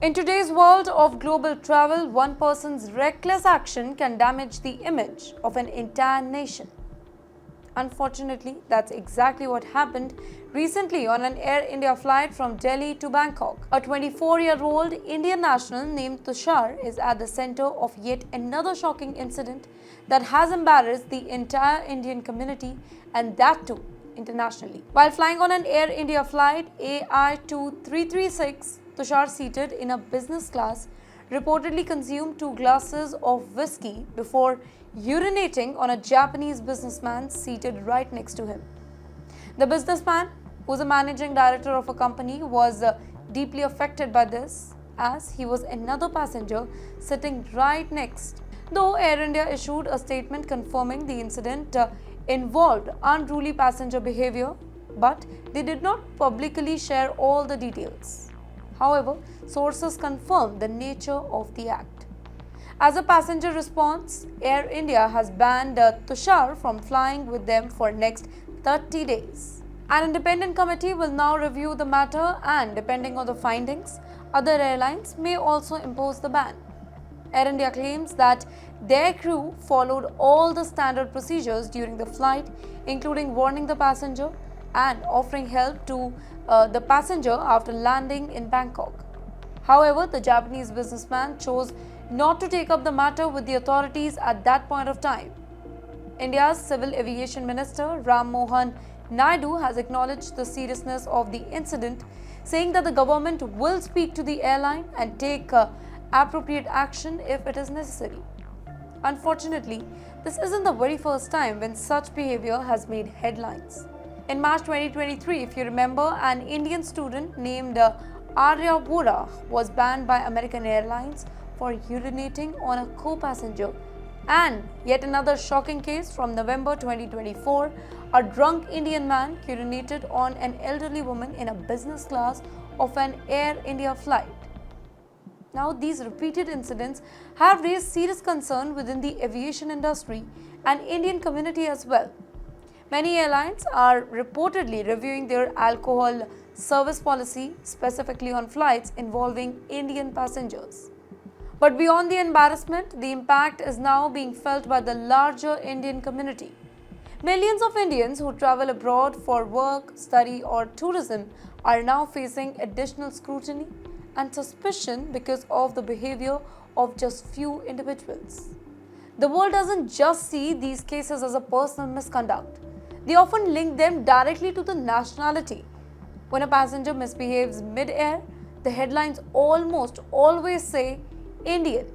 In today's world of global travel, one person's reckless action can damage the image of an entire nation. Unfortunately, that's exactly what happened recently on an Air India flight from Delhi to Bangkok. A 24-year-old Indian national named Tushar is at the center of yet another shocking incident that has embarrassed the entire Indian community, and that too internationally. While flying on an Air India flight AI-2336, Tushar, seated in a business class, reportedly consumed 2 glasses of whiskey before urinating on a Japanese businessman seated right next to him. The businessman, who's a managing director of a company, was deeply affected by this, as he was another passenger sitting right next. Though Air India issued a statement confirming the incident involved unruly passenger behavior, but they did not publicly share all the details. However, sources confirmed the nature of the act. As a passenger response, Air India has banned Tushar from flying with them for next 30 days. An independent committee will now review the matter, and depending on the findings, other airlines may also impose the ban. Air India claims that their crew followed all the standard procedures during the flight, including warning the passenger and offering help to the passenger after landing in Bangkok. However, the Japanese businessman chose not to take up the matter with the authorities at that point of time. India's Civil Aviation Minister Ram Mohan Naidu has acknowledged the seriousness of the incident, saying that the government will speak to the airline and take appropriate action if it is necessary. Unfortunately, this isn't the very first time when such behavior has made headlines. In March 2023, if you remember, an Indian student named Arya Vora was banned by American Airlines for urinating on a co-passenger. And yet another shocking case from November 2024, a drunk Indian man urinated on an elderly woman in a business class of an Air India flight. Now, these repeated incidents have raised serious concern within the aviation industry and Indian community as well. Many airlines are reportedly reviewing their alcohol service policy, specifically on flights involving Indian passengers. But beyond the embarrassment, the impact is now being felt by the larger Indian community. Millions of Indians who travel abroad for work, study, or tourism are now facing additional scrutiny and suspicion because of the behavior of just few individuals. The world doesn't just see these cases as a personal misconduct. They often link them directly to the nationality. When a passenger misbehaves mid-air, the headlines almost always say Indian.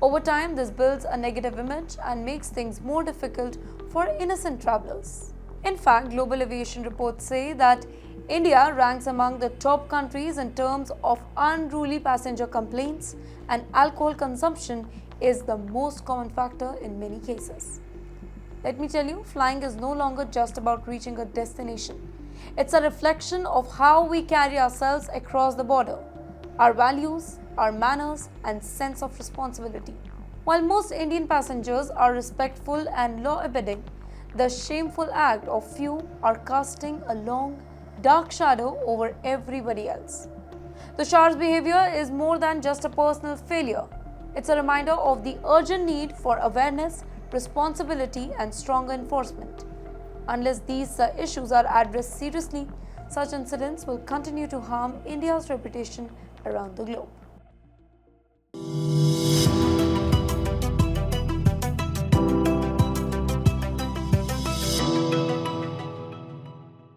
Over time, this builds a negative image and makes things more difficult for innocent travelers. In fact, global aviation reports say that India ranks among the top countries in terms of unruly passenger complaints, and alcohol consumption is the most common factor in many cases. Let me tell you, flying is no longer just about reaching a destination. It's a reflection of how we carry ourselves across the border, our values, our manners, and sense of responsibility. While most Indian passengers are respectful and law-abiding, the shameful act of few are casting a long, dark shadow over everybody else. Tushar's behavior is more than just a personal failure. It's a reminder of the urgent need for awareness, responsibility, and stronger enforcement. Unless these issues are addressed seriously, such incidents will continue to harm India's reputation around the globe.